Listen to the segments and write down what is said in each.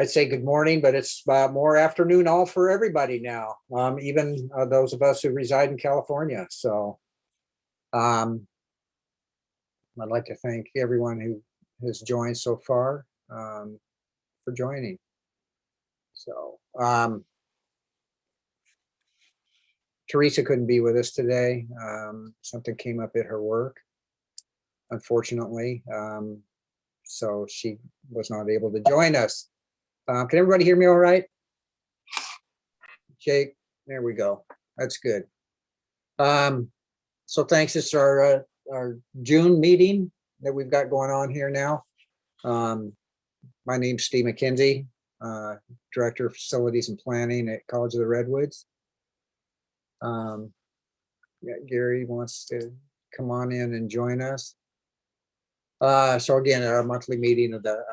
I'd say good morning, but it's more afternoon all for everybody now, even those of us who reside in California. So I'd like to thank everyone who has joined so far for joining. So Teresa couldn't be with us today. Something came up at her work, unfortunately. So she was not able to join us. Can everybody hear me all right? Jake, there we go. That's good. So thanks. This is our June meeting that we've got going on here now. My name's Steve McKenzie, Director of Facilities and Planning at College of the Redwoods. Yeah, Gary wants to come on in and join us. So again, our monthly meeting of the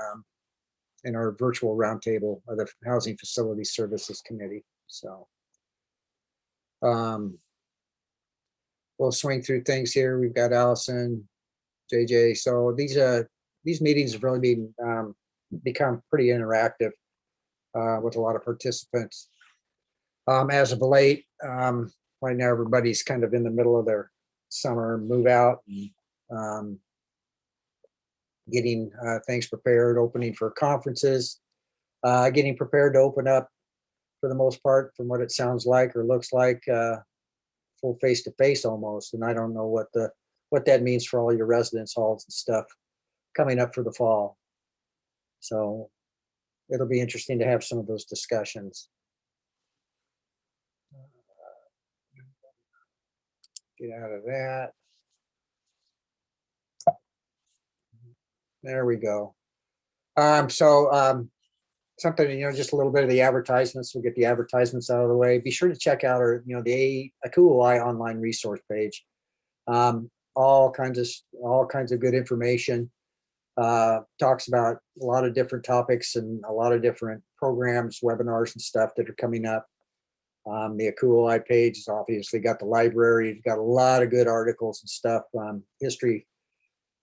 in our virtual roundtable of the Housing Facility Services Committee. So we'll swing through things here. We've got Allison, JJ. So these meetings have really become pretty interactive with a lot of participants. As of late, right now everybody's kind of in the middle of their summer move out, and, getting things prepared, opening for conferences, getting prepared to open up for the most part, from what it sounds like or looks like, full face-to-face almost. And I don't know what that means for all your residence halls and stuff coming up for the fall. So it'll be interesting to have some of those discussions. Get out of that. There we go. Something, just a little bit of the advertisements. We'll get the advertisements out of the way. Be sure to check out our, the ACUHO-I online resource page. All kinds of good information. Talks about a lot of different topics and a lot of different programs, webinars and stuff that are coming up. The ACUHO-I page has obviously got the library. It's got a lot of good articles and stuff, history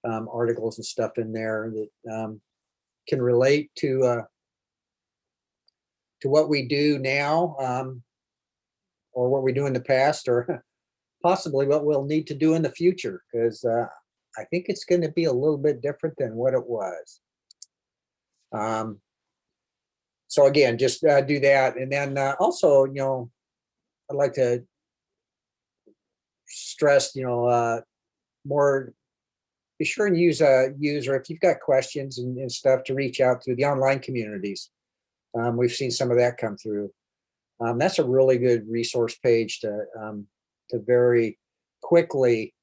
articles and stuff in there that can relate to what we do now, or what we do in the past, or possibly what we'll need to do in the future, because I think it's going to be a little bit different than what it was. So again, just do that. And then also, I'd like to stress, more, be sure and use or if you've got questions and stuff, to reach out to the online communities. We've seen some of that come through. That's a really good resource page to very quickly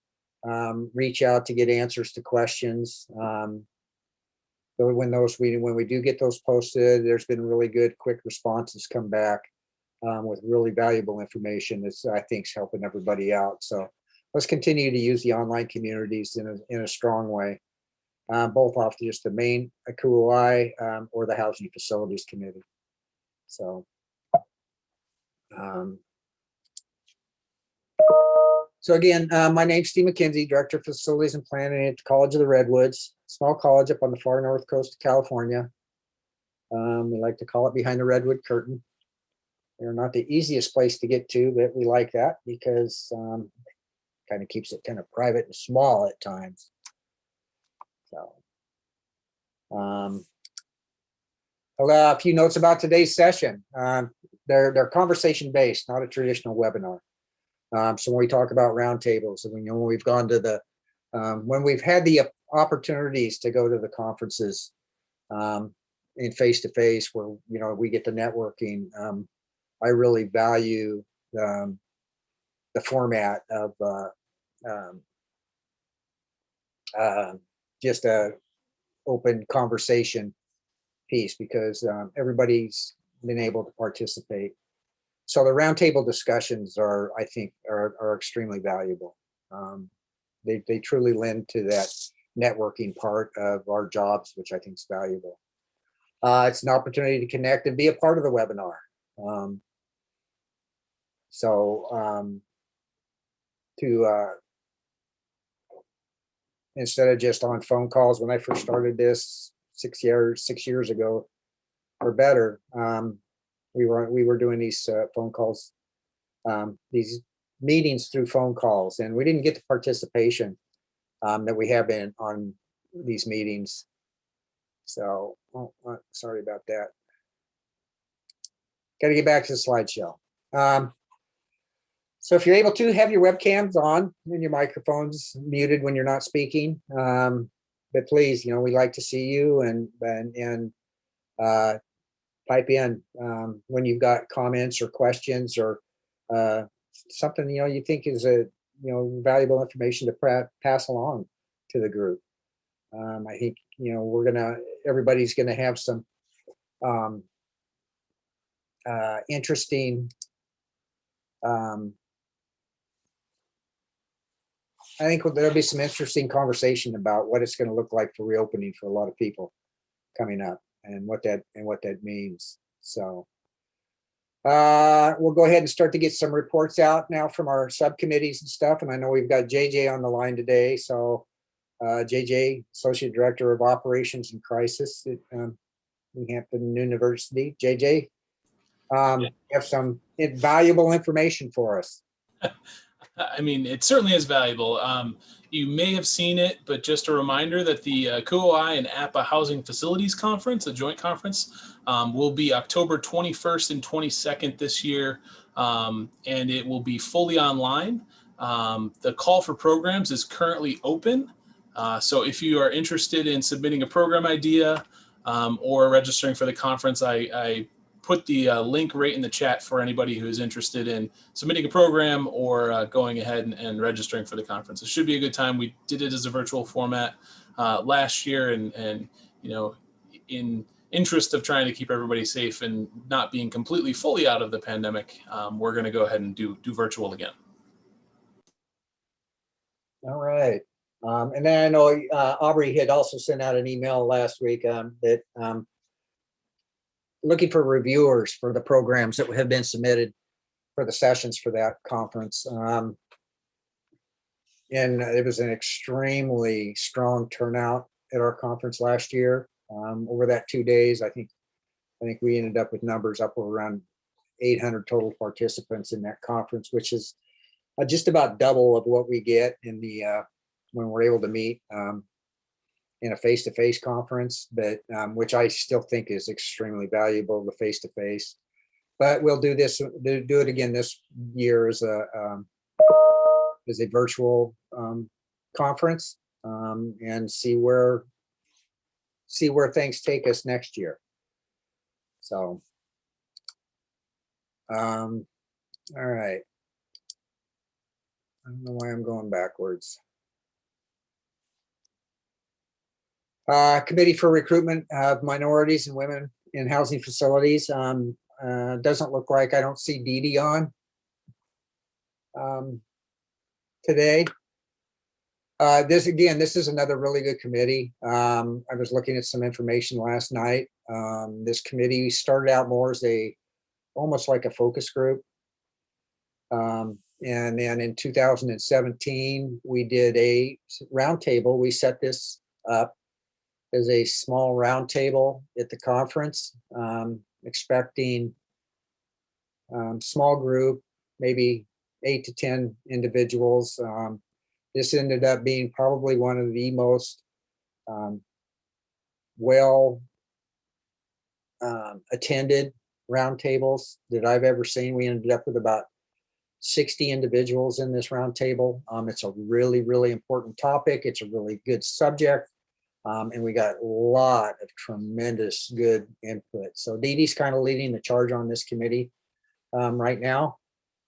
reach out to get answers to questions. When we do get those posted, there's been really good quick responses come back with really valuable information that's, I think, is helping everybody out. So let's continue to use the online communities in a strong way, both off just the main ACUHO-I or the Housing Facilities Committee. So again, my name's Steve McKenzie, Director of Facilities and Planning at the College of the Redwoods, small college up on the far north coast of California. We like to call it behind the redwood curtain. They're not the easiest place to get to, but we like that because kind of keeps it kind of private and small at times. So a few notes about today's session. They're conversation based, not a traditional webinar. So when we talk about roundtables, and when we've gone to when we've had the opportunities to go to the conferences in face-to-face, where we get the networking, I really value the format of just a open conversation piece, because everybody's been able to participate. So the roundtable discussions I think are extremely valuable. They truly lend to that networking part of our jobs, which I think is valuable. It's an opportunity to connect and be a part of the webinar. Instead of just on phone calls, when I first started this 6 years ago, or better, we were doing these phone calls, these meetings through phone calls, and we didn't get the participation that we have been on these meetings. So, sorry about that. Got to get back to the slideshow. So if you're able to, have your webcams on and your microphones muted when you're not speaking. But please, we like to see you and pipe in when you've got comments or questions or something you think is valuable information to pass along to the group. I think everybody's gonna have some interesting. I think there'll be some interesting conversation about what it's going to look like for reopening for a lot of people coming up, and what that means. So we'll go ahead and start to get some reports out now from our subcommittees and stuff. And I know we've got JJ on the line today. So JJ, Associate Director of Operations and Crisis at New Hampton University. JJ, you have some invaluable information for us. I mean, it certainly is valuable. You may have seen it, but just a reminder that the ACUHO-I and APA Housing Facilities Conference, a joint conference, will be October 21st and 22nd this year, and it will be fully online. The call for programs is currently open. So if you are interested in submitting a program idea or registering for the conference, I put the link right in the chat for anybody who is interested in submitting a program or going ahead and registering for the conference. It should be a good time. We did it as a virtual format last year, and in interest of trying to keep everybody safe and not being completely fully out of the pandemic, we're going to go ahead and do virtual again. All right. And then I know Aubrey had also sent out an email last week that looking for reviewers for the programs that have been submitted for the sessions for that conference. And it was an extremely strong turnout at our conference last year. Over that 2 days, I think we ended up with numbers up around 800 total participants in that conference, which is just about double of what we get in the when we're able to meet in a face-to-face conference, but which I still think is extremely valuable, the face-to-face. But we'll do it again this year as a virtual conference, and see where things take us next year. So, all right. I don't know why I'm going backwards. Committee for Recruitment of Minorities and Women in Housing Facilities. Doesn't look like I don't see Dee Dee on today. This is another really good committee. I was looking at some information last night. This committee started out more as almost like a focus group. And then in 2017, we did a roundtable. We set this up as a small roundtable at the conference, expecting small group, maybe 8 to 10 individuals. This ended up being probably one of the most well attended roundtables that I've ever seen. We ended up with about 60 individuals in this roundtable. It's a really, really important topic. It's a really good subject. And we got a lot of tremendous good input. So Dee Dee's kind of leading the charge on this committee right now.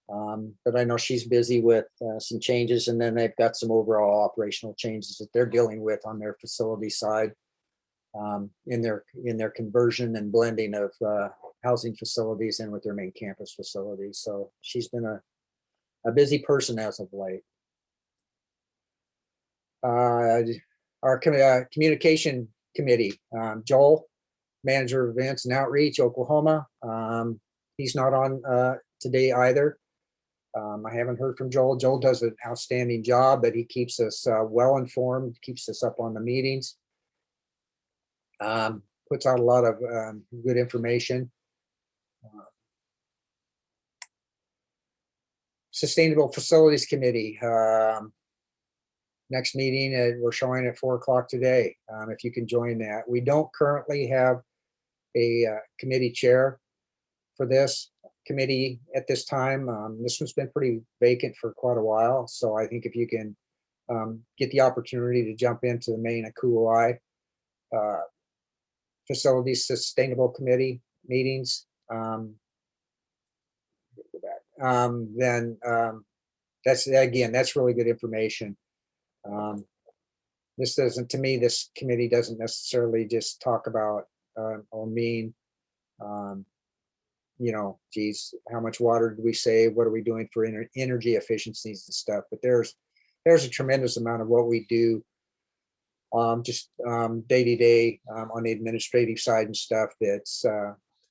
But I know she's busy with some changes, and then they've got some overall operational changes that they're dealing with on their facility side, in their conversion and blending of housing facilities in with their main campus facilities. So she's been a busy person as of late. Our communication committee, Joel, Manager of Events and Outreach, Oklahoma. He's not on today either. I haven't heard from Joel. Joel does an outstanding job, but he keeps us well informed, keeps us up on the meetings. puts out a lot of good information. Sustainable Facilities Committee. Next meeting, we're showing at 4 o'clock today. If you can join that. We don't currently have a committee chair for this committee at this time. This one's been pretty vacant for quite a while. So I think if you can get the opportunity to jump into the main ACUHO-I Facilities Sustainable Committee meetings, then that's, again, that's really good information. This doesn't, to me, this committee doesn't necessarily just talk about or mean, you know, geez, how much water did we save? What are we doing for energy efficiencies and stuff? But there's a tremendous amount of what we do just day to day on the administrative side and stuff that's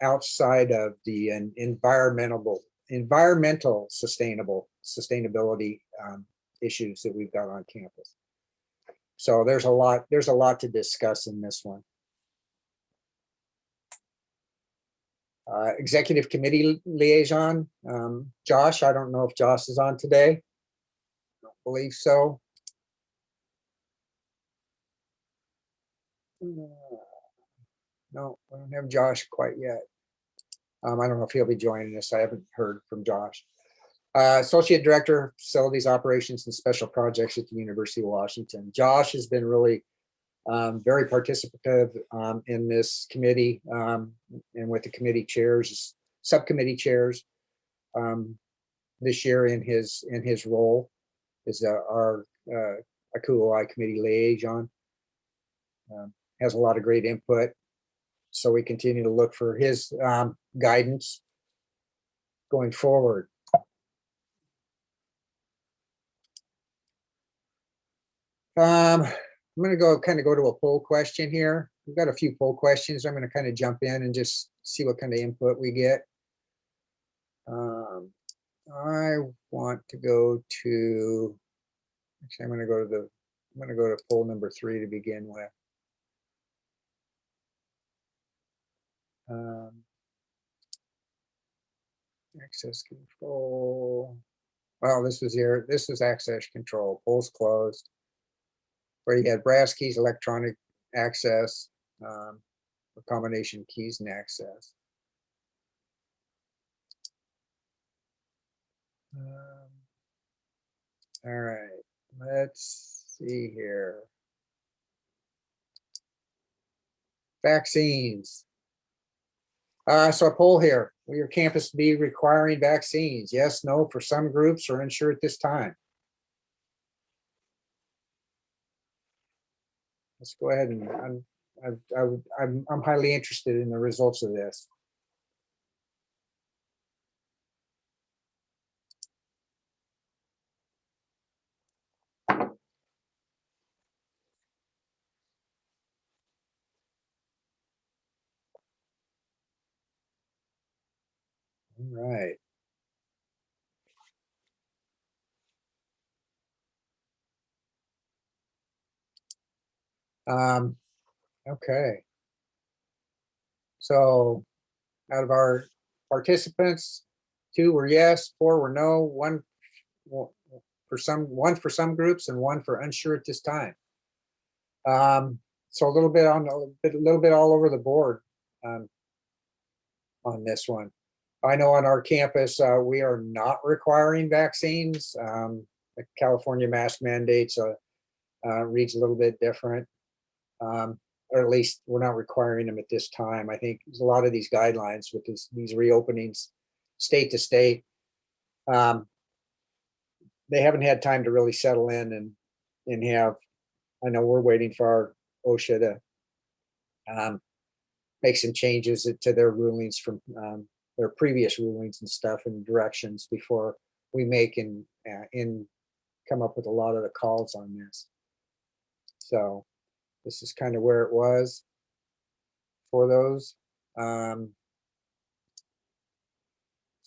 outside of the environmental sustainability issues that we've got on campus. So there's a lot to discuss in this one. Executive Committee Liaison, Josh, I don't know if Josh is on today. I don't believe so. No, I don't have Josh quite yet. I don't know if he'll be joining us. I haven't heard from Josh. Associate Director, Facilities Operations and Special Projects at the University of Washington. Josh has been really very participative in this committee and with the committee chairs, subcommittee chairs this year in his role as our ACUHO-I committee liaison. Has a lot of great input, so we continue to look for his guidance going forward. I'm going to go to a poll question here. We've got a few poll questions. I'm going to kind of jump in and just see what kind of input we get. I want to go to, actually, I'm going to go to poll number 3 to begin with. Access control. Well, this was access control. Polls closed. Where you had brass keys, electronic access, or combination keys and access. All right, let's see here. Vaccines. So a poll here. Will your campus be requiring vaccines? Yes, no, for some groups, or unsure at this time? Let's go ahead and I'm highly interested in the results of this. All right. Okay. So out of our participants, 2 were yes, 4 were no, 1 for some groups, and 1 for unsure at this time. So a little bit all over the board on this one. I know on our campus we are not requiring vaccines. The California mask mandates reads a little bit different, or at least we're not requiring them at this time. I think there's a lot of these guidelines with these reopenings, state to state. They haven't had time to really settle in and have. I know we're waiting for our OSHA to make some changes to their rulings from their previous rulings and stuff and directions before we make and come up with a lot of the calls on this. So this is kind of where it was for those. So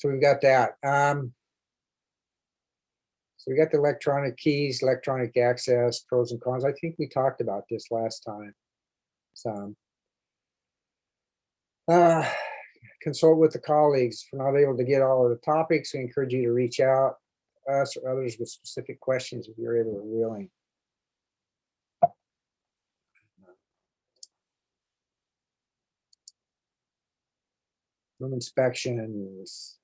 we've got that. So we got the electronic keys, electronic access, pros and cons. I think we talked about this last time. Uh, consult with the colleagues. If we're not able to get all of the topics, we encourage you to reach out to us or others with specific questions if you're able or willing. Room inspections.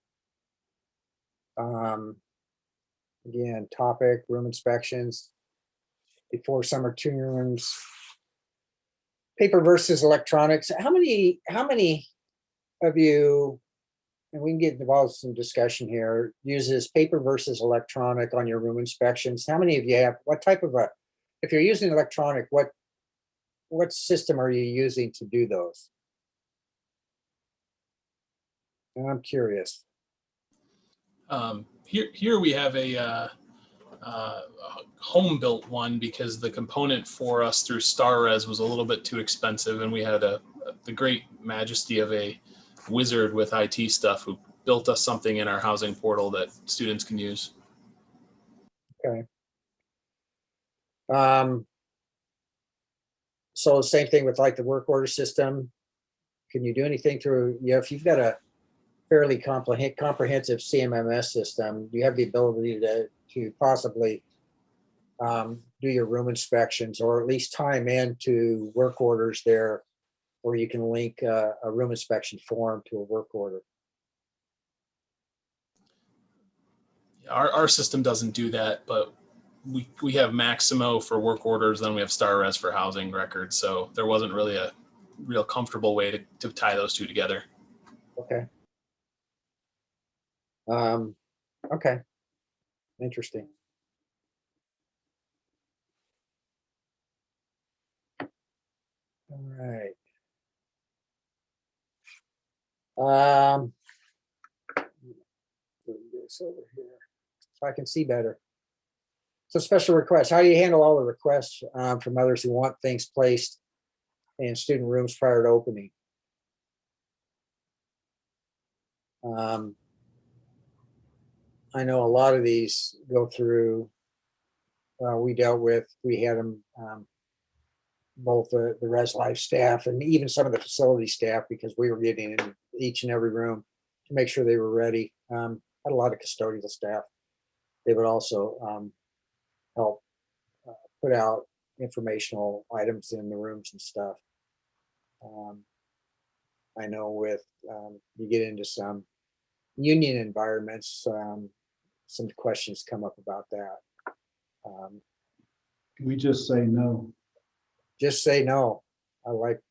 Again, topic, room inspections before summer tuning rooms. Paper versus electronics. How many of you, and we can get involved in some discussion here, uses paper versus electronic on your room inspections? How many of you have, what type of a, if you're using electronic, what system are you using to do those? And I'm curious. Here we have a home built one because the component for us through StarRes was a little bit too expensive, and we had the great majesty of a wizard with IT stuff who built us something in our housing portal that students can use. Okay. So same thing with like the work order system. Can you do anything through, if you've got a fairly comprehensive CMMS system, you have the ability to possibly do your room inspections, or at least time into work orders there, where you can link a room inspection form to a work order. Our system doesn't do that, but we have Maximo for work orders, then we have StarRes for housing records. So there wasn't really a real comfortable way to tie those two together. Okay. Okay. Interesting. All right. Move this over here so I can see better. So special requests. How do you handle all the requests from others who want things placed in student rooms prior to opening? I know a lot of these go through, we had them, both the Res Life staff and even some of the facility staff, because we were getting in each and every room to make sure they were ready. Had a lot of custodial staff. They would also help put out informational items in the rooms and stuff. I know with, you get into some union environments, some questions come up about that. We just say no. Just say no. I like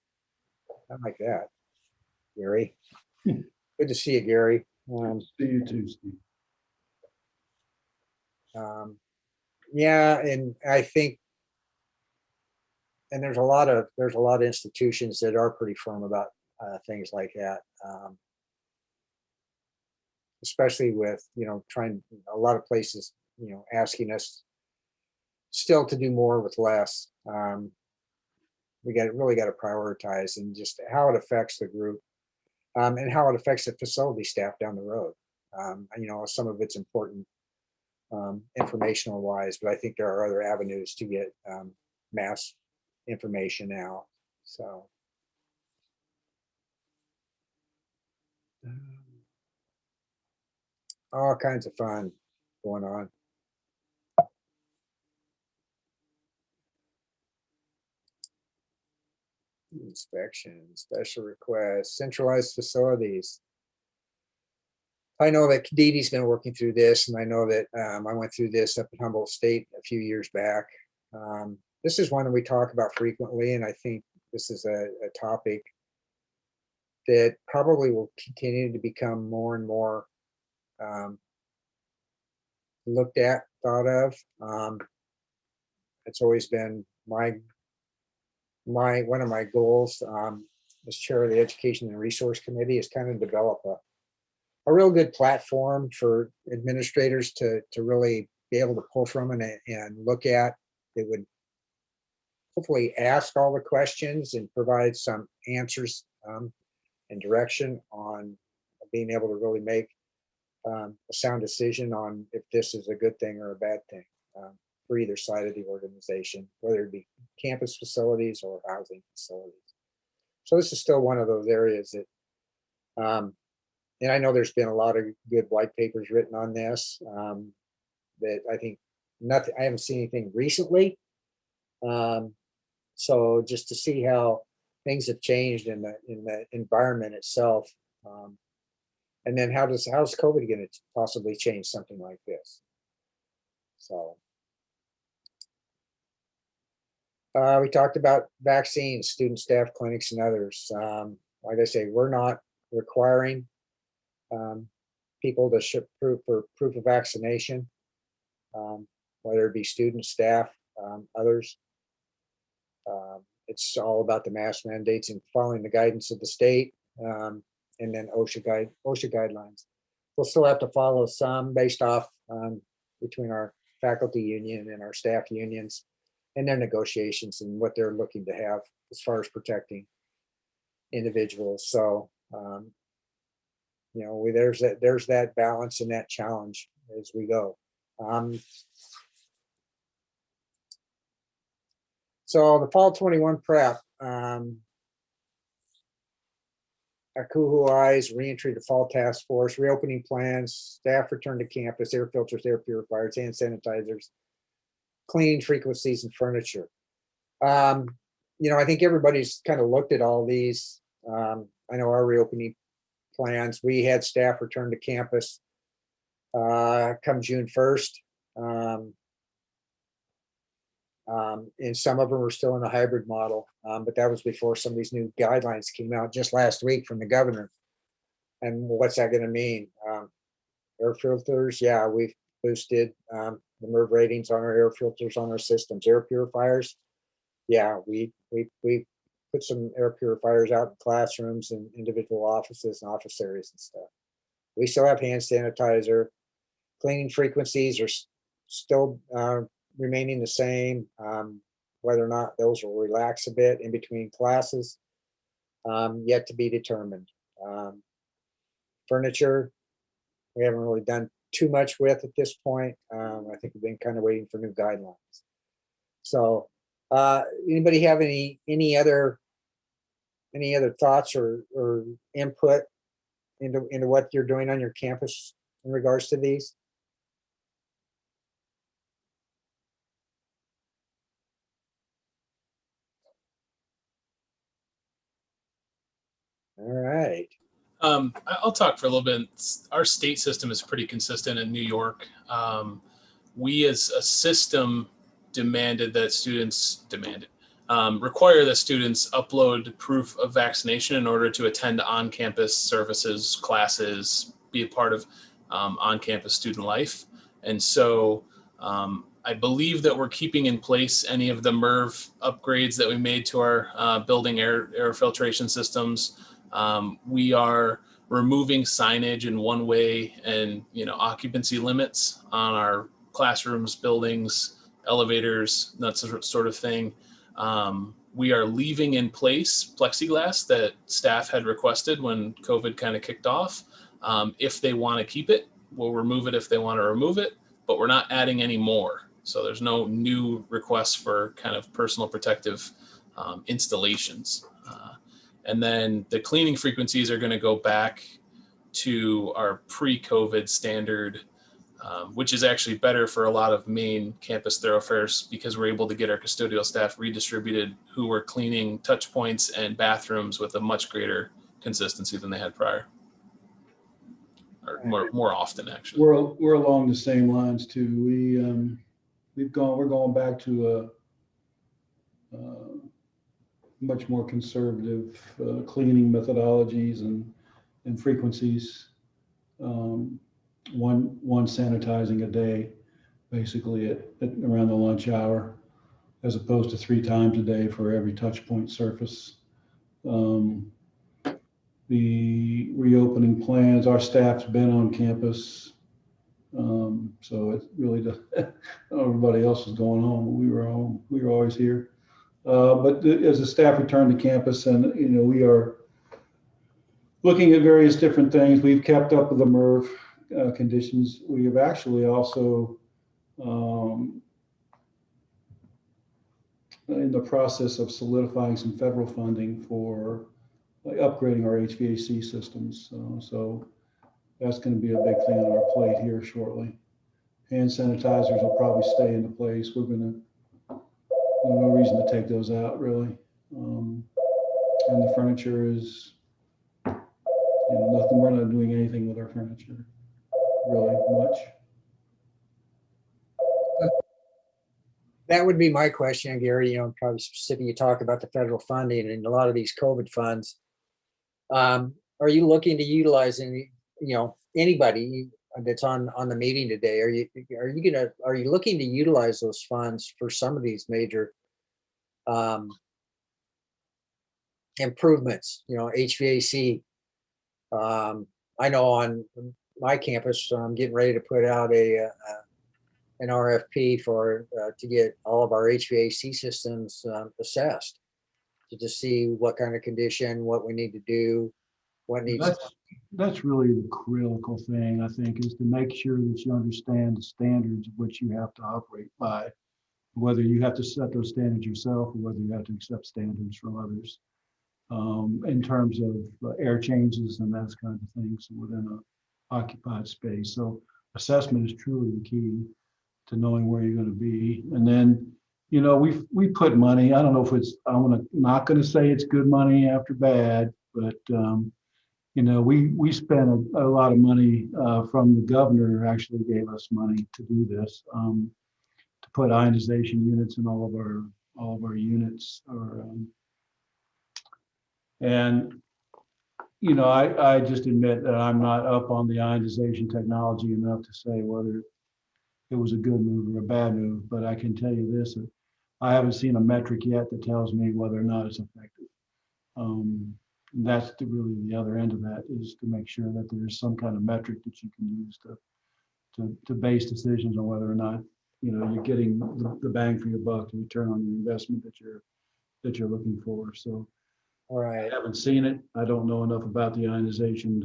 that, Gary. Good to see you, Gary. See you Tuesday. Yeah, and I think, and there's a lot of institutions that are pretty firm about things like that, especially with trying, a lot of places asking us still to do more with less. We really got to prioritize, and just how it affects the group, and how it affects the facility staff down the road. Some of it's important informational wise, but I think there are other avenues to get mass information out. So all kinds of fun going on. Inspections, special requests, centralized facilities. I know that Kaditi's been working through this, and I know that I went through this up at Humboldt State a few years back. This is one that we talk about frequently, and I think this is a topic that probably will continue to become more and more looked at, thought of. It's always been one of my goals as chair of the Education and Resource Committee, is kind of develop a real good platform for administrators to really be able to pull from and look at. It would hopefully ask all the questions and provide some answers and direction on being able to really make a sound decision on if this is a good thing or a bad thing for either side of the organization, whether it be campus facilities or housing facilities. So this is still one of those areas that And I know there's been a lot of good white papers written on this, that I think nothing, I haven't seen anything recently. So just to see how things have changed in the environment itself. And then how's COVID going to possibly change something like this? So we talked about vaccines, student, staff, clinics, and others. Like I say, we're not requiring people to show proof of vaccination, whether it be students, staff, others. It's all about the mask mandates and following the guidance of the state, and then OSHA guidelines. We'll still have to follow some based off between our faculty union and our staff unions and their negotiations and what they're looking to have as far as protecting individuals. So you know, there's that balance and that challenge as we go. So the fall 21 prep, ACUHO-I's reentry to fall task force, reopening plans, staff return to campus, air filters, air purifiers, hand sanitizers, cleaning frequencies, and furniture. You know, I think everybody's kind of looked at all these. I know our reopening plans, we had staff return to campus come June 1st. And some of them are still in a hybrid model, but that was before some of these new guidelines came out just last week from the governor. And what's that going to mean? Air filters, yeah, we've boosted the MERV ratings on our air filters on our systems. Air purifiers, yeah, we put some air purifiers out in classrooms and individual offices and office areas and stuff. We still have hand sanitizer. Cleaning frequencies are still remaining the same, whether or not those will relax a bit in between classes, yet to be determined. Furniture, we haven't really done too much with at this point. I think we've been kind of waiting for new guidelines. So anybody have any other thoughts or input into what you're doing on your campus in regards to these? All right. I'll talk for a little bit. Our state system is pretty consistent in New York. We as a system require that students upload proof of vaccination in order to attend on-campus services, classes, be a part of on-campus student life. And so I believe that we're keeping in place any of the MERV upgrades that we made to our building air filtration systems. We are removing signage in one-way and occupancy limits on our classrooms, buildings, elevators, that sort of thing. We are leaving in place plexiglass that staff had requested when COVID kind of kicked off. If they want to keep it, we'll remove it if they want to remove it, but we're not adding any more. So there's no new requests for kind of personal protective installations. And then the cleaning frequencies are going to go back to our pre-COVID standard, which is actually better for a lot of main campus thoroughfares because we're able to get our custodial staff redistributed who were cleaning touch points and bathrooms with a much greater consistency than they had prior, or more often actually. We're along the same lines too. We're going back to a much more conservative cleaning methodologies and frequencies. One sanitizing a day, basically at around the lunch hour, as opposed to 3 times a day for every touch point surface. The reopening plans, our staff's been on campus, so it really does. Everybody else is going home, but we were always here. But as the staff return to campus, and we are looking at various different things. We've kept up with the MERV conditions. We have actually also in the process of solidifying some federal funding for upgrading our HVAC systems. So that's going to be a big thing on our plate here shortly. Hand sanitizers will probably stay into place. We're going to, no reason to take those out really. And the furniture is, nothing, we're not doing anything with our furniture really much. That would be my question, Gary, probably specific, you talk about the federal funding and a lot of these COVID funds. Are you looking to utilize any, anybody that's on the meeting today? Are you looking to utilize those funds for some of these major improvements, HVAC? I know on my campus, I'm getting ready to put out an RFP for to get all of our HVAC systems assessed to just see what kind of condition, what we need to do, what needs. That's really the critical thing, I think, is to make sure that you understand the standards of which you have to operate by, whether you have to set those standards yourself or whether you have to accept standards from others, in terms of air changes and those kinds of things within an occupied space. So assessment is truly the key to knowing where you're going to be. And then, we put money, I don't know if it's, not going to say it's good money after bad, but we spent a lot of money from the governor actually gave us money to do this, to put ionization units in all of our units. I just admit that I'm not up on the ionization technology enough to say whether it was a good move or a bad move, but I can tell you this, I haven't seen a metric yet that tells me whether or not it's effective. That's really the other end of that, is to make sure that there's some kind of metric that you can use to base decisions on whether or not you're getting the bang for your buck, the return on your investment that you're looking for. So Right. I haven't seen it. I don't know enough about the ionization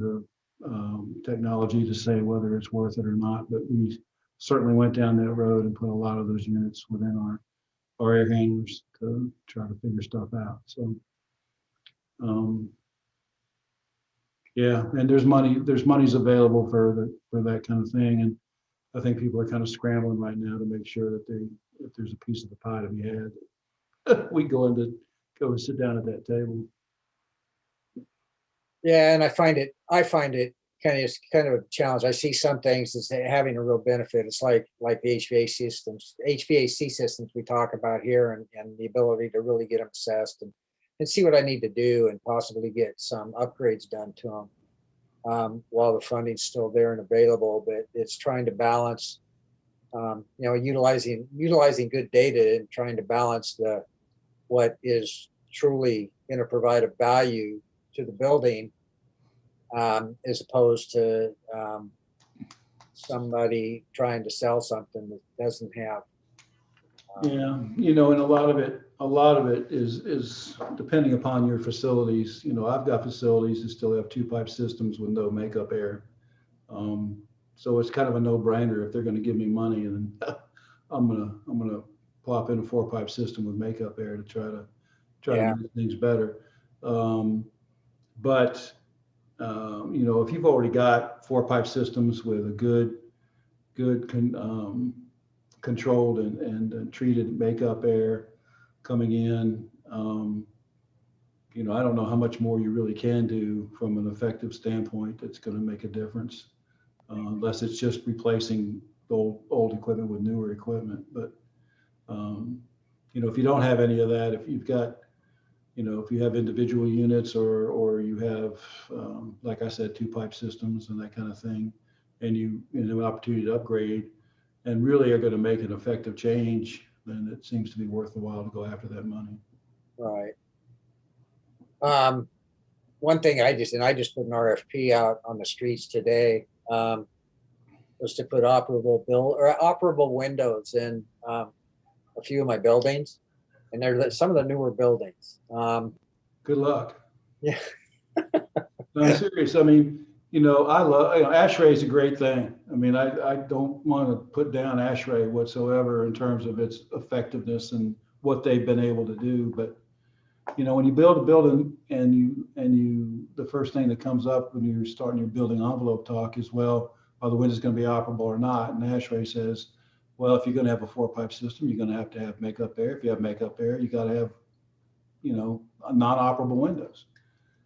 technology to say whether it's worth it or not, but we certainly went down that road and put a lot of those units within our air handlers to try to figure stuff out. So yeah, and there's monies available for that kind of thing, and I think people are kind of scrambling right now to make sure that if there's a piece of the pie to be had, we go and sit down at that table. Yeah, and I find it kind of a challenge. I see some things as having a real benefit. It's like the HVAC systems we talk about here, and the ability to really get them assessed and see what I need to do and possibly get some upgrades done to them while the funding's still there and available. But it's trying to balance, utilizing good data and trying to balance what is truly going to provide a value to the building, as opposed to somebody trying to sell something that doesn't have. Yeah, and a lot of it is depending upon your facilities. I've got facilities that still have 2-pipe systems with no makeup air. So it's kind of a no-brainer if they're going to give me money, and I'm gonna plop in a 4-pipe system with makeup air to try to make things better. But if you've already got 4-pipe systems with a good controlled and treated makeup air coming in, I don't know how much more you really can do from an effective standpoint that's going to make a difference, unless it's just replacing old equipment with newer equipment. But if you don't have any of that, if you've got if you have individual units or you have, like I said, 2-pipe systems and that kind of thing, and you have an opportunity to upgrade and really are going to make an effective change, then it seems to be worth the while to go after that money. Right. One thing I just put an RFP out on the streets today, was to put operable windows in a few of my buildings, and they're some of the newer buildings. Good luck. Yeah. No, I'm serious. I mean, I love, ASHRAE is a great thing. I mean, I don't want to put down ASHRAE whatsoever in terms of its effectiveness and what they've been able to do, but you know, when you build a building and you, the first thing that comes up when you're starting your building envelope talk is, well, are the windows going to be operable or not? And ASHRAE says, well, if you're going to have a 4-pipe system, you're going to have makeup air. If you have makeup air, you got to have, you know, non-operable windows.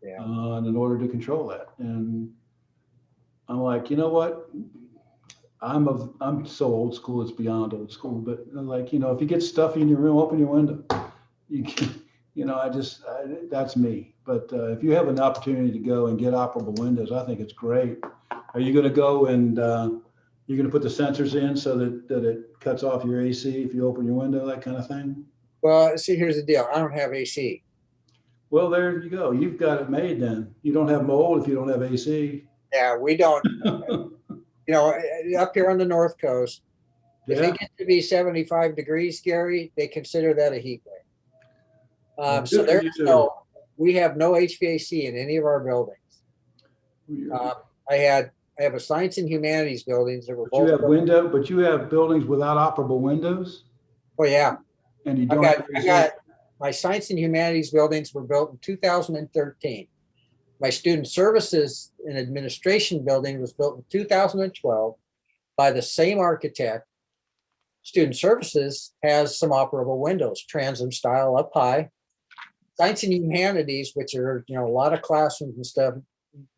Yeah. In order to control that. And I'm like, you know what? I'm so old school, it's beyond old school, but like, you know, if you get stuffy in your room, open your window. You can, you know, that's me. But if you have an opportunity to go and get operable windows, I think it's great. Are you going to go and you're going to put the sensors in so that it cuts off your AC if you open your window, that kind of thing? Well, see, here's the deal. I don't have AC. Well, there you go. You've got it made then. You don't have mold if you don't have AC. Yeah, we don't. You know, up here on the North Coast, if Yeah. it gets to be 75 degrees, Gary, they consider that a heat wave. So Good for there's you. we have no HVAC in any of our buildings. I have a science and humanities buildings that were both. But you have buildings without operable windows, Oh yeah, and you I don't got have I AC? got my science and humanities buildings were built in 2013. My student services and administration building was built in 2012 by the same architect. Student services has some operable windows, transom style up high. Science and humanities, which are, you know, a lot of classrooms and stuff,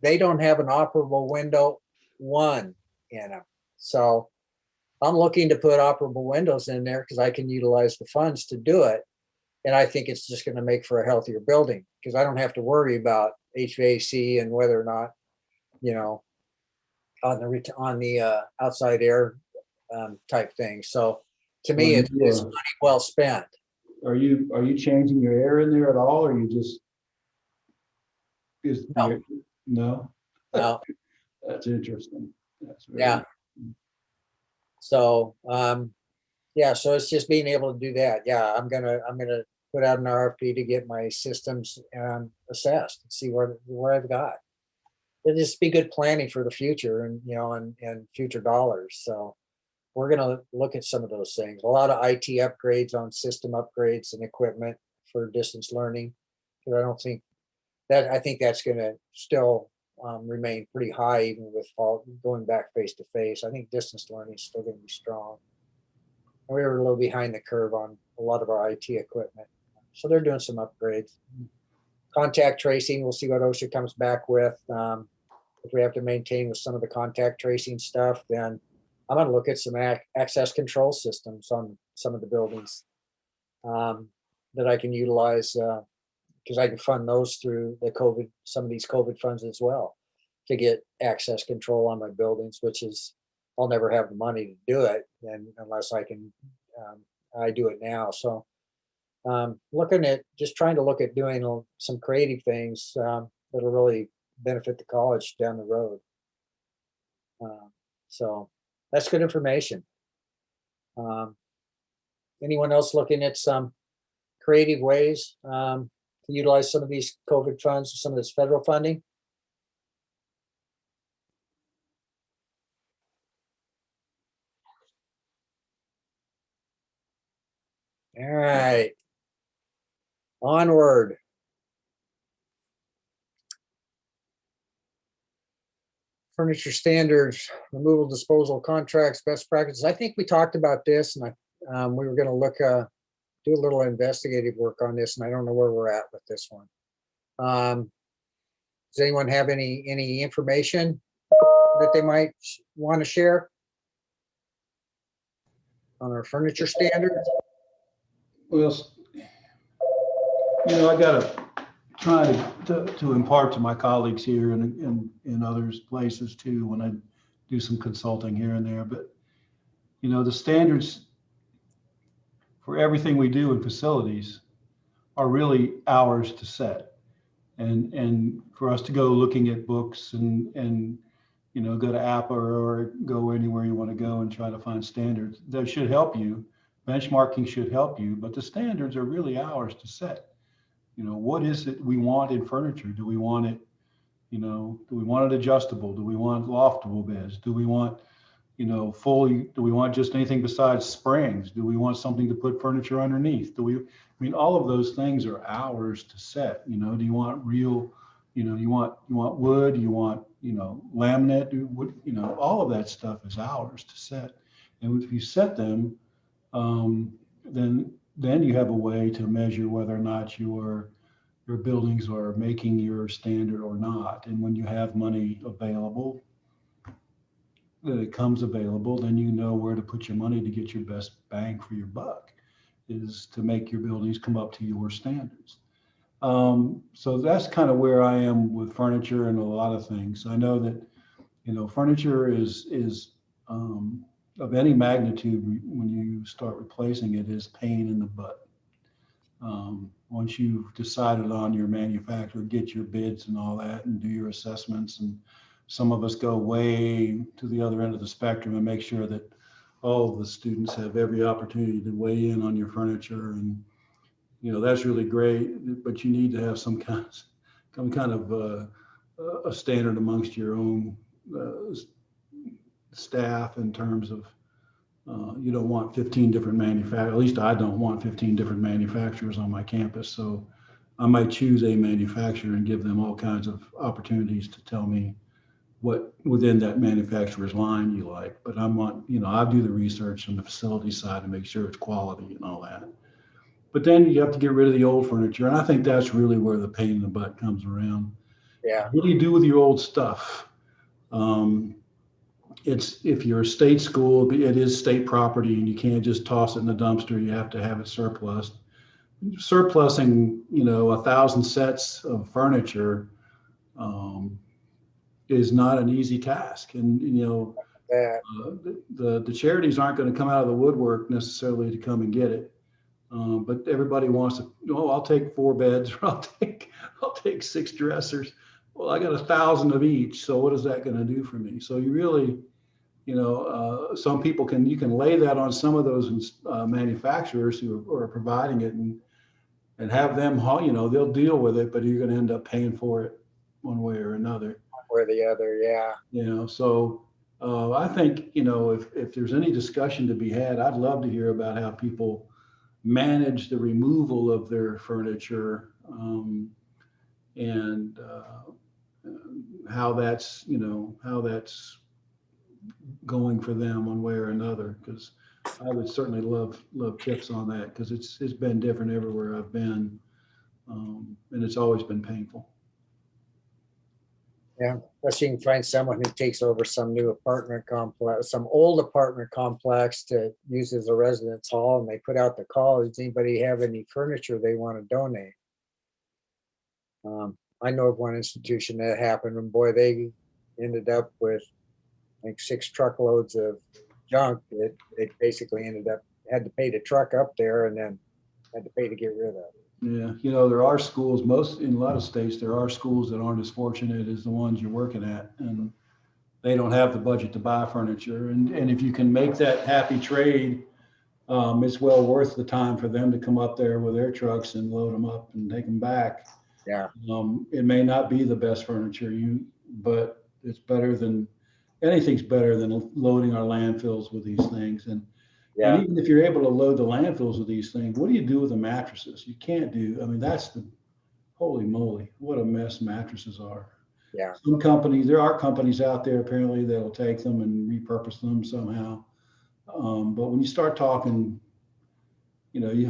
they don't have an operable window one in them. So I'm looking to put operable windows in there because I can utilize the funds to do it. And I think it's just going to make for a healthier building because I don't have to worry about HVAC and whether or not, you know, on the outside air type thing. So to me, it's money well spent. Are you changing your air in there at all, or you just No. No? No. That's interesting. That's very Yeah. So yeah, so it's just being able to do that. Yeah, I'm gonna put out an RFP to get my systems assessed and see where I've got. It'll just be good planning for the future and, you know, and future dollars. So we're gonna look at some of those things. A lot of IT upgrades on system upgrades and equipment for distance learning. Because I think that's gonna still remain pretty high even with going back face to face. I think distance learning is still gonna be strong. We were a little behind the curve on a lot of our IT equipment. So they're doing some upgrades. Contact tracing, we'll see what OSHA comes back with. If we have to maintain with some of the contact tracing stuff, then I'm going to look at some access control systems on some of the buildings that I can utilize because I can fund those through some of these COVID funds as well to get access control on my buildings, which is I'll never have the money to do it unless I can. I do it now. So trying to look at doing some creative things that'll really benefit the college down the road. So that's good information. Anyone else looking at some creative ways to utilize some of these COVID funds, some of this federal funding? All right. Onward. Furniture standards, removal, disposal contracts, best practices. I think we talked about this, and we were going to do a little investigative work on this, and I don't know where we're at with this one. Does anyone have any information that they might want to share on our furniture standards? Well, you know, I got to try to impart to my colleagues here and in others places too when I do some consulting here and there. But, you know, the standards for everything we do in facilities are really ours to set. And for us to go looking at books and you know, go to APA or go anywhere you want to go and try to find standards, that should help you. Benchmarking should help you, but the standards are really ours to set. You know, what is it we want in furniture? Do we want it, you know, do we want it adjustable? Do we want loftable beds? Do we want, fully, do we want just anything besides springs? Do we want something to put furniture underneath? All of those things are ours to set. Do you want real, you want wood, you want, laminate, wood, all of that stuff is ours to set. And if you set them, then you have a way to measure whether or not your buildings are making your standard or not. And when you have money available, that it comes available, then you know where to put your money to get your best bang for your buck, is to make your buildings come up to your standards. So that's kind of where I am with furniture and a lot of things. I know that, furniture is of any magnitude, when you start replacing it, is pain in the butt. Once you've decided on your manufacturer, get your bids and all that, and do your assessments, and some of us go way to the other end of the spectrum and make sure that all the students have every opportunity to weigh in on your furniture. And, that's really great, but you need to have some kind of a standard amongst your own staff, in terms of, you don't want 15 different manufacturers. At least I don't want 15 different manufacturers on my campus. So I might choose a manufacturer and give them all kinds of opportunities to tell me what within that manufacturer's line you like. But I do the research on the facility side to make sure it's quality and all that. But then you have to get rid of the old furniture. And I think that's really where the pain in the butt comes around. Yeah. What do you do with your old stuff? If you're a state school, it is state property, and you can't just toss it in the dumpster. You have to have it surplused. Surplusing, 1,000 sets of furniture is not an easy task. And, the charities aren't going to come out of the woodwork necessarily to come and get it. But everybody wants to, I'll take 4 beds, or I'll take 6 dressers. Well, I got 1,000 of each. So what is that going to do for me? So you really, some people you can lay that on some of those manufacturers who are providing it, and have them, they'll deal with it, but you're going to end up paying for it one way or another. One way or the other, yeah. So I think, if there's any discussion to be had, I'd love to hear about how people manage the removal of their furniture, and how that's going for them one way or another. Because I would certainly love tips on that, because it's been different everywhere I've been, and it's always been painful. Yeah, unless you can find someone who takes over some new apartment complex, some old apartment complex, to use as a residence hall, and they put out the call, does anybody have any furniture they want to donate? I know of one institution that happened, and boy, they ended up with, I think, 6 truckloads of junk that they basically had to pay the truck up there, and then had to pay to get rid of it. Yeah, there are schools, in a lot of states, there are schools that aren't as fortunate as the ones you're working at, and they don't have the budget to buy furniture. And if you can make that happy trade, it's well worth the time for them to come up there with their trucks and load them up and take them back. Yeah. It may not be the best furniture, but it's better than, anything's better than loading our landfills with these things. And even if you're able to load the landfills with these things, what do you do with the mattresses? You can't do, holy moly, what a mess mattresses are. Yeah. There are companies out there apparently that will take them and repurpose them somehow. But when you start talking,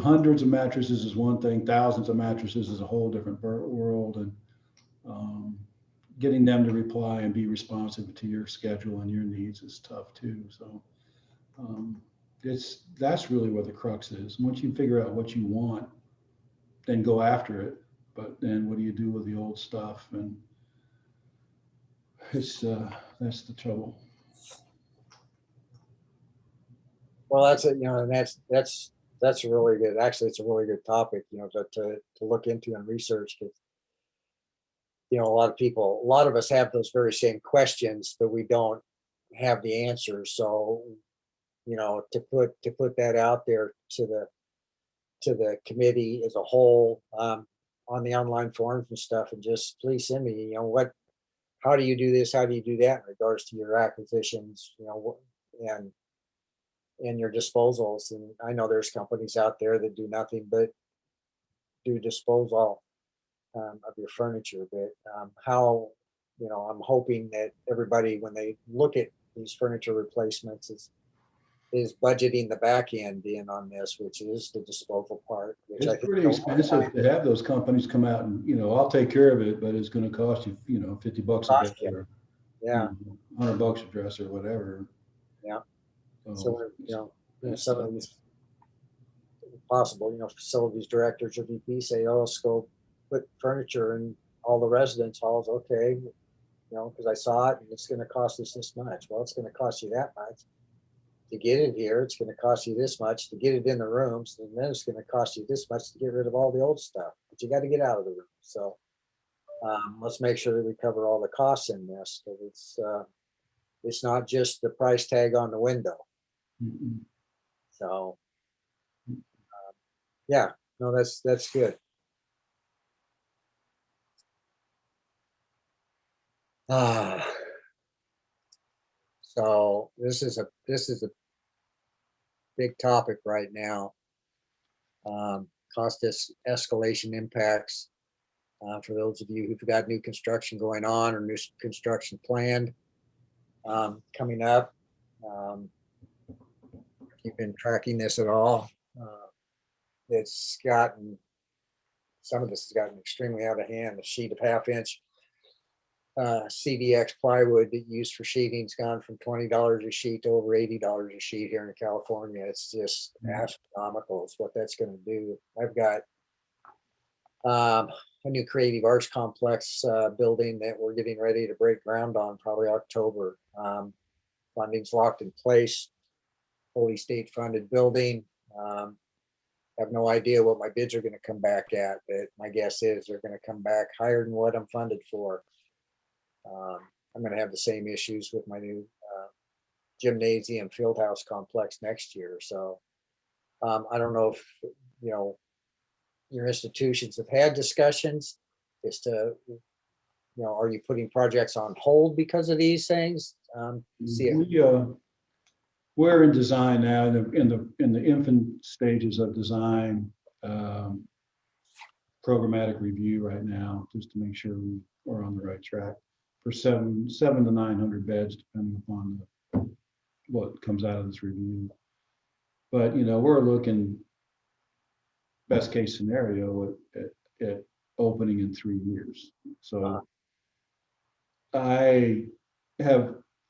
hundreds of mattresses is one thing, thousands of mattresses is a whole different world. And getting them to reply and be responsive to your schedule and your needs is tough too. So that's really where the crux is. Once you figure out what you want, then go after it. But then what do you do with the old stuff? And that's the trouble. Well, that's it, and that's a really good, actually, it's a really good topic, to look into and research. Because, a lot of us have those very same questions, but we don't have the answers. So, to put that out there to the committee as a whole, on the online forums and stuff, and just please send me, how do you do this? How do you do that in regards to your acquisitions? and your disposals. And I know there's companies out there that do nothing but do disposal of your furniture. But how, I'm hoping that everybody, when they look at these furniture replacements, is budgeting the back end in on this, which is the disposal part. Which I It's think pretty expensive to have those companies come out and, I'll take care of it, but it's going to cost you, $50 a cost day you. or Yeah, $100 a dress or whatever. yeah. So, Some of these possible, facilities directors or VP say, oh, let's go put furniture in all the residence halls. Okay, because I saw it and it's going to cost us this much. Well, it's going to cost you that much to get it here. It's going to cost you this much to get it in the rooms, and then it's going to cost you this much to get rid of all the old stuff. But you got to get out of the room. So let's make sure that we cover all the costs in this, because it's not just the price tag on the window. mm-mm. So yeah, no, that's good. So this is a big topic right now. Cost escalation impacts for those of you who've got new construction going on or new construction planned coming up. If you've been tracking this at all, some of this has gotten extremely out of hand. The sheet of 1/2-inch CDX plywood that you use for sheeting has gone from $20 a sheet to over $80 a sheet here in California. It's just astronomical. It's what that's going to do. I've got a new creative arts complex building that we're getting ready to break ground on, probably October. Funding's locked in place, fully state funded building. Have no idea what my bids are going to come back at, but my guess is they're going to come back higher than what I'm funded for. I'm going to have the same issues with my new gymnasium fieldhouse complex next year. So I don't know if your institutions have had discussions as to are you putting projects on hold because of these things? We're in design now, in the infant stages of design, programmatic review right now, just to make sure we're on the right track for 700 to 900 beds, depending upon what comes out of this review. But we're looking best case scenario at opening in 3 years. So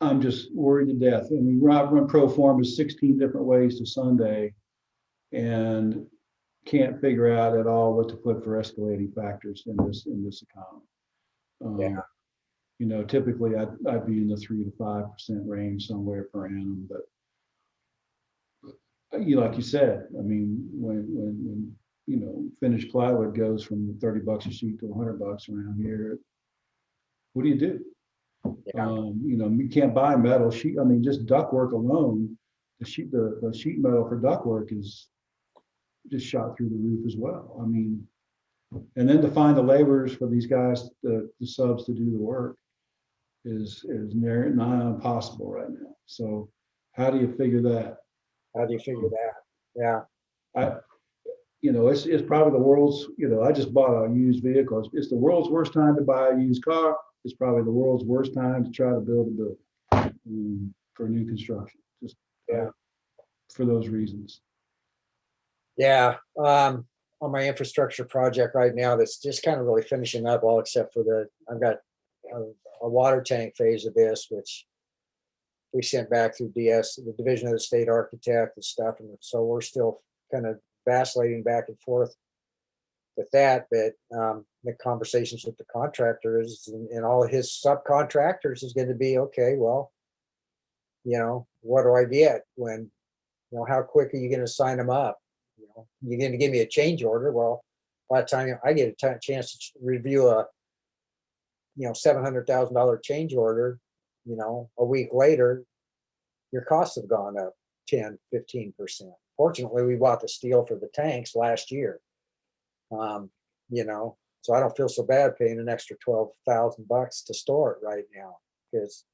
I'm just worried to death. I mean, run pro forma 16 different ways to Sunday, and can't figure out at all what to put for escalating factors in this economy. Typically I'd be in the 3 to 5% range somewhere per annum, but like you said, I mean, when finished plywood goes from $30 a sheet to $100 around here, what do you do? You can't buy metal sheet. I mean, just ductwork alone, the sheet metal for ductwork is just shot through the roof as well. I mean, and then to find the laborers for these guys, the subs to do the work is near nigh impossible right now. So how do you figure that? How do you figure that? Yeah. It's probably the world's, I just bought a used vehicle. It's the world's worst time to buy a used car. It's probably the world's worst time to try to build a building for new construction, just for those reasons. Yeah. On my infrastructure project right now, that's just kind of really finishing up, all except for I've got a water tank phase of this, which we sent back through DS, the Division of the State Architect and stuff. And so we're still kind of vacillating back and forth with that. But the conversations with the contractors and all of his subcontractors is going to be, okay, well, what do I get when, how quick are you going to sign them up? You're going to give me a change order. Well, by the time I get a chance to review a, $700,000 change order, a week later, your costs have gone up 10, 15%. Fortunately, we bought the steel for the tanks last year. So I don't feel so bad paying an extra $12,000 to store it right now, because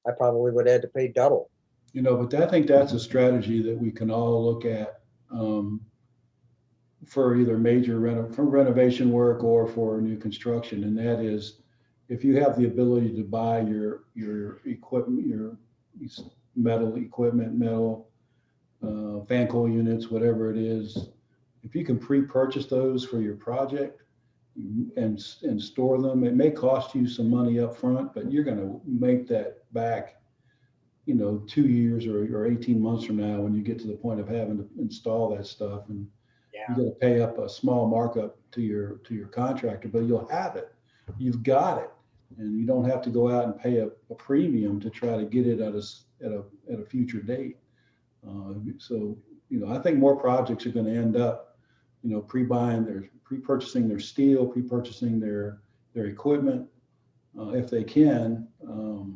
I probably would have had to pay double. You know, but I think that's a strategy that we can all look at for either major for renovation work or for new construction. And that is, if you have the ability to buy your equipment, your metal equipment, metal fan coil units, whatever it is, if you can pre-purchase those for your project and store them, it may cost you some money up front, but you're going to make that back, you know, 2 years or 18 months from now when you get to the point of having to install that stuff, and you got to pay up a small markup to your contractor, but you'll have it. You've got it, and you don't have to go out and pay a premium to try to get it at a future date. So, you know, I think more projects are going to end up, you know, pre-purchasing their steel, pre-purchasing their equipment, if they can.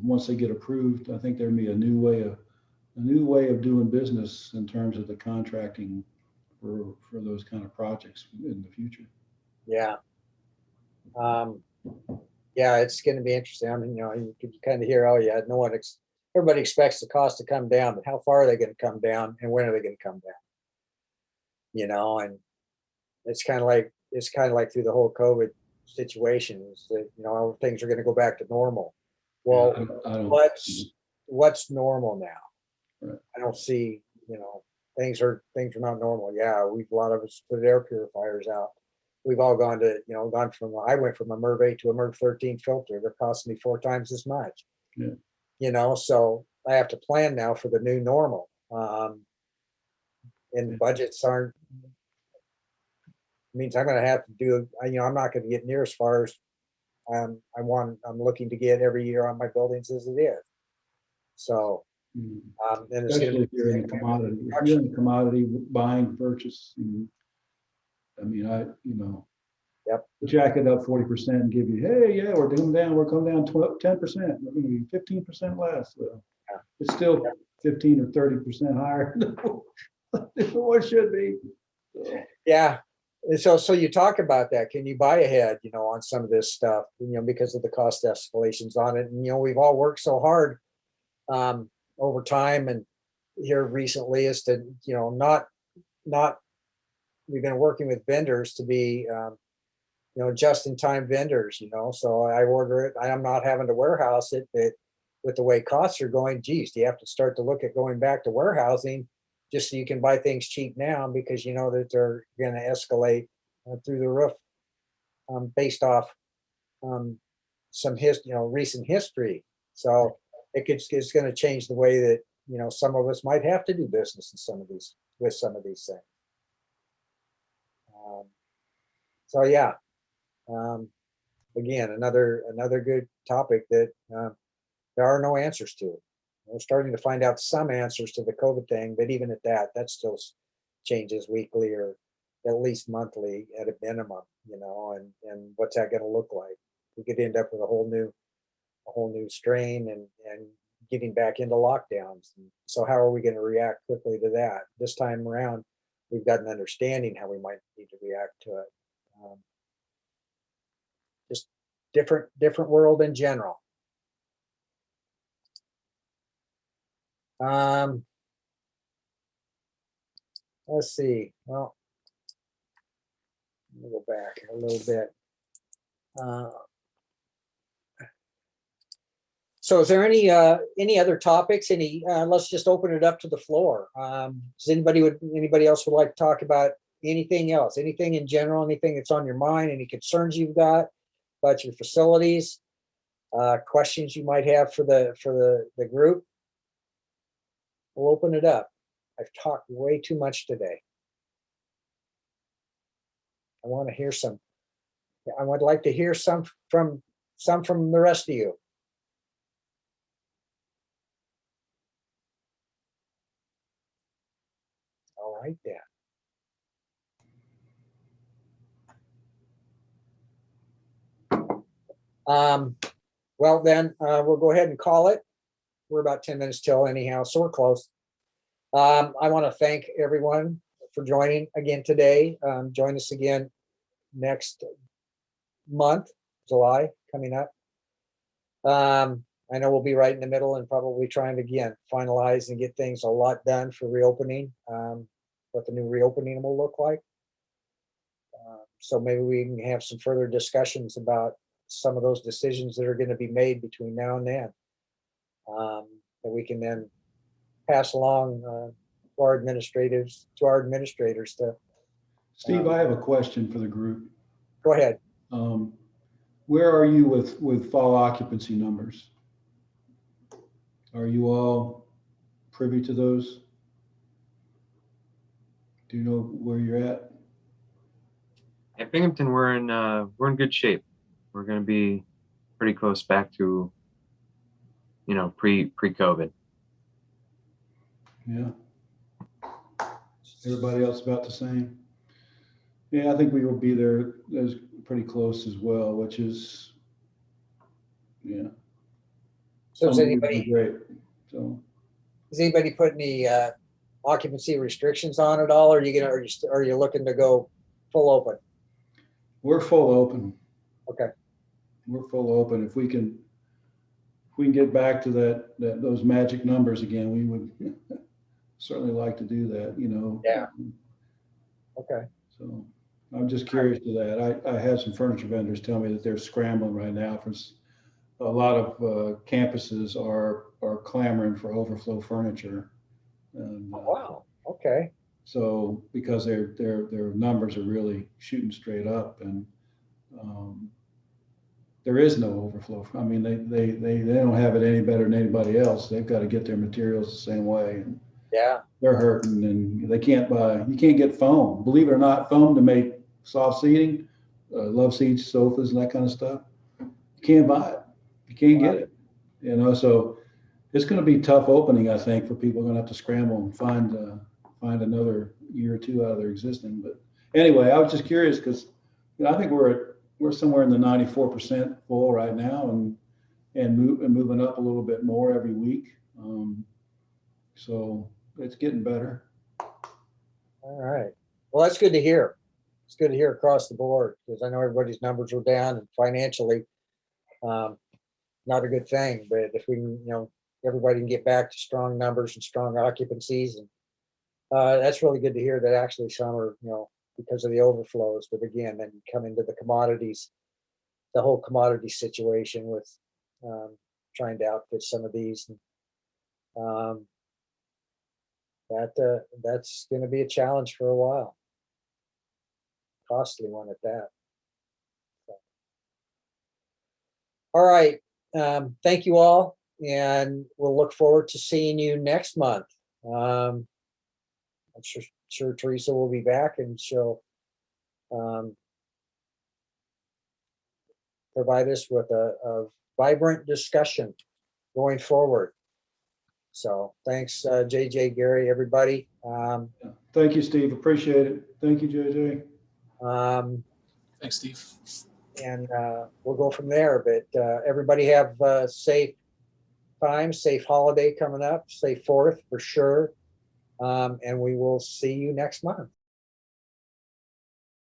Once they get approved, I think there'll be a new way of doing business in terms of the contracting for those kind of projects in the future. Yeah. Yeah, it's going to be interesting. I mean, you know, you can kind of hear, oh yeah, everybody expects the cost to come down, but how far are they going to come down, and when are they going to come down? You know, and it's kind of like through the whole COVID situation is that, you know, things are going to go back to normal. Well, I don't, what's normal now? Right. I don't see, you know, things are not normal. Yeah, a lot of us put air purifiers out. We've all gone from I went from a MERV 8 to a MERV 13 filter. They're costing me 4 times as much. Yeah. You know, so I have to plan now for the new normal. And budgets means I'm going to have to do, you know, I'm not going to get near as far as I'm looking to get every year on my buildings as it is. So, and it's especially if you're in the commodity buying purchase. I mean, you know, yep, jack it up 40% and give you, hey, yeah, we're coming down 10%. We're going to be 15% less. So it's still 15 or 30% higher than what it should be. So. Yeah. And so you talk about that. Can you buy ahead, you know, on some of this stuff, you know, because of the cost escalations on it? And, you know, we've all worked so hard over time and here recently is to, you know, not we've been working with vendors to be, you know, just-in-time vendors, you know. So I order it. I'm not having to warehouse it, but with the way costs are going, geez, do you have to start to look at going back to warehousing just so you can buy things cheap now because you know that they're going to escalate through the roof based off some recent history. So it's going to change the way that, you know, some of us might have to do business with some of these things. So yeah, again, another good topic that there are no answers to. We're starting to find out some answers to the COVID thing, but even at that still changes weekly or at least monthly at a minimum, you know, and what's that going to look like? We could end up with a whole new strain and getting back into lockdowns. And so how are we going to react quickly to that? This time around, we've got an understanding how we might need to react to it. Just different world in general. Let's see. Well, let me go back a little bit. So is there any other topics? Let's just open it up to the floor. Does anybody else would like to talk about anything else? Anything in general? Anything that's on your mind? Any concerns you've got about your facilities? Questions you might have for the group? We'll open it up. I've talked way too much today. I want to hear some. I would like to hear some from the rest of you. All right, then. Well, then we'll go ahead and call it. We're about 10 minutes till anyhow, so we're close. I want to thank everyone for joining again today. Join us again next month, July, coming up. I know we'll be right in the middle and probably trying to, again, finalize and get things a lot done for reopening, what the new reopening will look like. So maybe we can have some further discussions about some of those decisions that are going to be made between now and then, that we can then pass along to our administrators to. Steve, I have a question for the group. Go ahead. Where are you with fall occupancy numbers? Are you all privy to those? Do you know where you're at? At Binghamton, we're in good shape. We're going to be pretty close back to, pre-COVID. Yeah. Everybody else about the same? Yeah, I think we will be there as pretty close as well, which is, yeah. So is Some would be anybody great. So put any occupancy restrictions on it all? Or are you looking to go full open? we're full open. Okay. We're full open. If we can get back to those magic numbers again, we would certainly like to do that, Yeah. Okay. So I'm just curious to that. I had some furniture vendors tell me that they're scrambling right now for a lot of campuses are clamoring for overflow furniture. And, Oh, wow. Okay. So because their numbers are really shooting straight up, and there is no overflow. I mean, they don't have it any better than anybody else. They've got to get their materials the same way. And Yeah. they're hurting, and you can't get foam. Believe it or not, foam to make soft seating, love seats, sofas, and that kind of stuff. You can't buy it. You can't get it. So it's going to be tough opening, I think, for people. Are going to have to scramble and find another year or two out of their existing. But anyway, I was just curious because I think we're somewhere in the 94% full right now, and moving up a little bit more every week. So it's getting better. All right. Well, that's good to hear. It's good to hear across the board, because I know everybody's numbers are down, and financially, not a good thing. But if we can, everybody can get back to strong numbers and strong occupancies, and that's really good to hear that actually some are, because of the overflows. But again, then you come into the commodities, the whole commodity situation with trying to outfit some of these. And, that's going to be a challenge for a while. Costly one at that. So. All right. Thank you all, and we'll look forward to seeing you next month. I'm sure Teresa will be back, and she'll provide us with a vibrant discussion going forward. So thanks, JJ, Gary, everybody. Thank you, Steve. Appreciate it. Thank you, JJ. Thanks, Steve. And we'll go from there. But everybody have a safe time, safe holiday coming up, safe 4th for sure. And we will see you next month.